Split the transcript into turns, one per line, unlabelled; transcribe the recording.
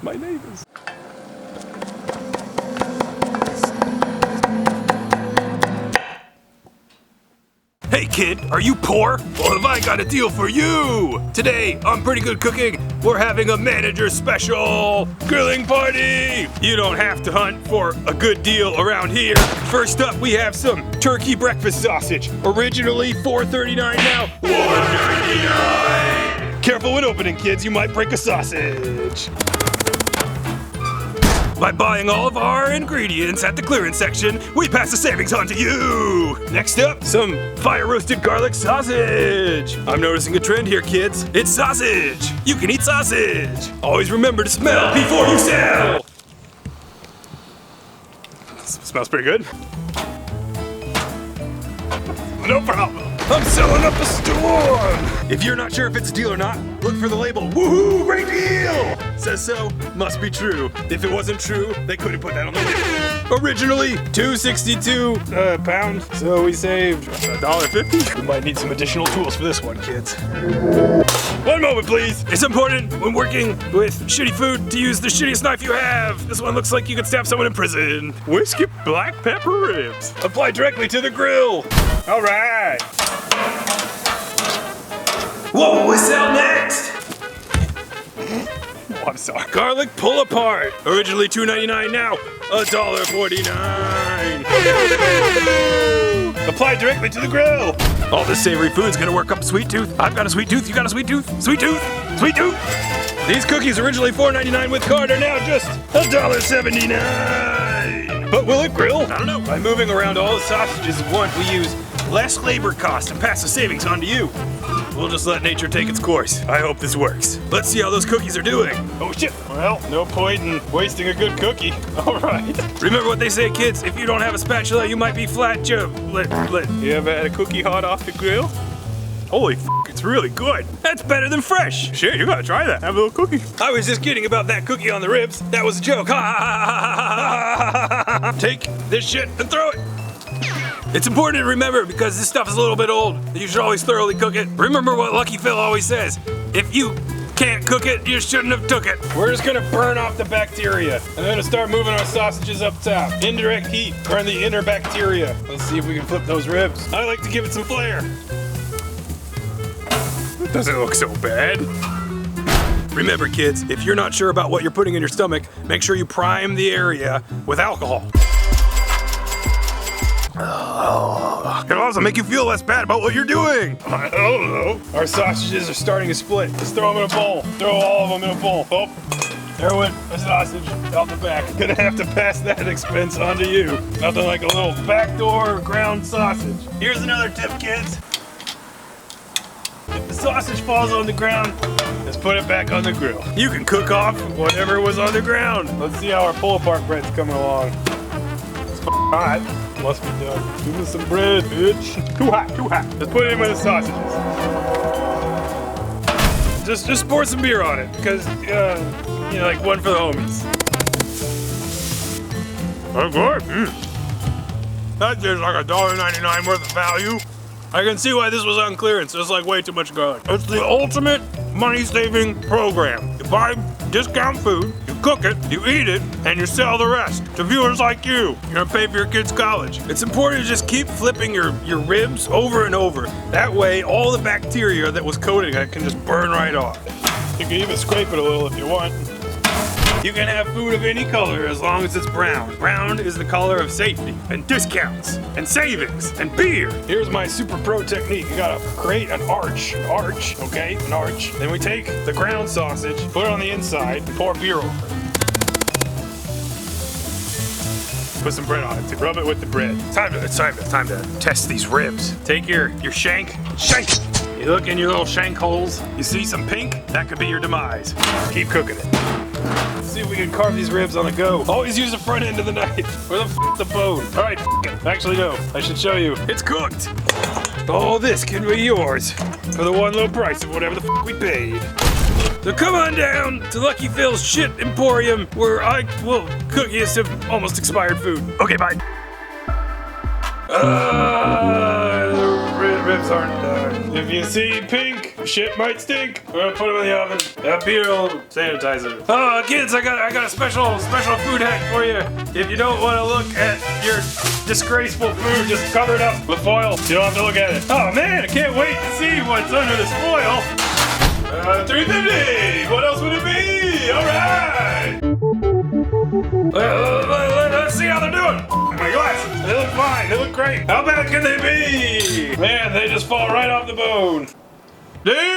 My neighbors. Hey kid, are you poor? Well, have I got a deal for you? Today, on Pretty Good Cooking, we're having a manager special grilling party. You don't have to hunt for a good deal around here. First up, we have some turkey breakfast sausage. Originally $4.39, now $1.99. Careful when opening, kids, you might break a sausage. By buying all of our ingredients at the clearance section, we pass the savings on to you. Next up, some fire-roasted garlic sausage. I'm noticing a trend here, kids. It's sausage. You can eat sausage. Always remember to smell before you sell. Smells pretty good. No problem. I'm selling up a storm. If you're not sure if it's a deal or not, look for the label. Woohoo, great deal! Says so, must be true. If it wasn't true, they couldn't put that on the label. Originally $2.62 a pound, so we saved $1.50. We might need some additional tools for this one, kids. One moment, please. It's important when working with shitty food to use the shittiest knife you have. This one looks like you could stab someone in prison. Whiskey black pepper ribs. Apply directly to the grill. All right. Whoa, what's that next? Oh, I'm sorry. Garlic pull apart. Originally $2.99, now $1.49. Apply directly to the grill. All this savory food's gonna work up a sweet tooth. I've got a sweet tooth, you got a sweet tooth? Sweet tooth, sweet tooth. These cookies originally $4.99 with card are now just $1.79. But will it grill? I don't know. By moving around all the sausages at once, we use less labor cost and pass the savings on to you. We'll just let nature take its course. I hope this works. Let's see how those cookies are doing. Oh shit. Well, no point in wasting a good cookie. All right. Remember what they say, kids. If you don't have a spatula, you might be flat, Joe. You ever had a cookie hot off the grill? Holy f***, it's really good. That's better than fresh. Shit, you gotta try that. Have a little cookie. I was just kidding about that cookie on the ribs. That was a joke. Ha ha ha ha ha. Take this shit and throw it. It's important to remember because this stuff is a little bit old. You should always thoroughly cook it. Remember what Lucky Phil always says. If you can't cook it, you shouldn't have took it. We're just gonna burn off the bacteria. And then to start moving our sausages up top. Indirect heat, burn the inner bacteria. Let's see if we can flip those ribs. I like to give it some flair. It doesn't look so bad. Remember, kids, if you're not sure about what you're putting in your stomach, make sure you prime the area with alcohol. It'll also make you feel less bad about what you're doing. I don't know. Our sausages are starting to split. Let's throw them in a bowl. Throw all of them in a bowl. Oh, there went a sausage out the back. Gonna have to pass that expense on to you. Nothing like a little backdoor ground sausage. Here's another tip, kids. If the sausage falls on the ground, just put it back on the grill. You can cook off whatever was on the ground. Let's see how our pull-apart bread's coming along. It's hot. Must be done. Give me some bread, bitch. Too hot, too hot. Let's put it in with the sausages. Just pour some beer on it, because, like one for the homies. Okay. That tastes like $1.99 worth of value. I can see why this was on clearance. There's like way too much garlic. It's the ultimate money-saving program. You buy discount food, you cook it, you eat it, and you sell the rest to viewers like you. You're gonna pay for your kids' college. It's important to just keep flipping your ribs over and over. That way, all the bacteria that was coating it can just burn right off. You can even scrape it a little if you want. You can have food of any color as long as it's brown. Brown is the color of safety and discounts and savings and beer. Here's my super pro technique. You gotta create an arch, okay? An arch. Then we take the ground sausage, put it on the inside, and pour beer over it. Put some bread on it to rub it with the bread. It's time to test these ribs. Take your shank. You look in your little shank holes. You see some pink? That could be your demise. Keep cooking it. Let's see if we can carve these ribs on the go. Always use the front end of the knife. Where the bone? All right, it. Actually, no. I should show you. It's cooked. All this can be yours for the one low price of whatever the we paid. So come on down to Lucky Phil's Shit Emporium, where I will cook you some almost expired food. Okay, bye. The ribs aren't done. If you see pink, Shit might stink. We're gonna put them in the oven. Beer sanitizer. Oh, kids, I got a special food hack for you. If you don't want to look at your disgraceful food, just cover it up with foil. You don't have to look at it. Oh man, I can't wait to see what's under this foil. 350. What else would it be? All right. Let's see how they're doing. My glasses. They look fine. They look great. How bad can they be? Man, they just fall right off the bone. Delicious.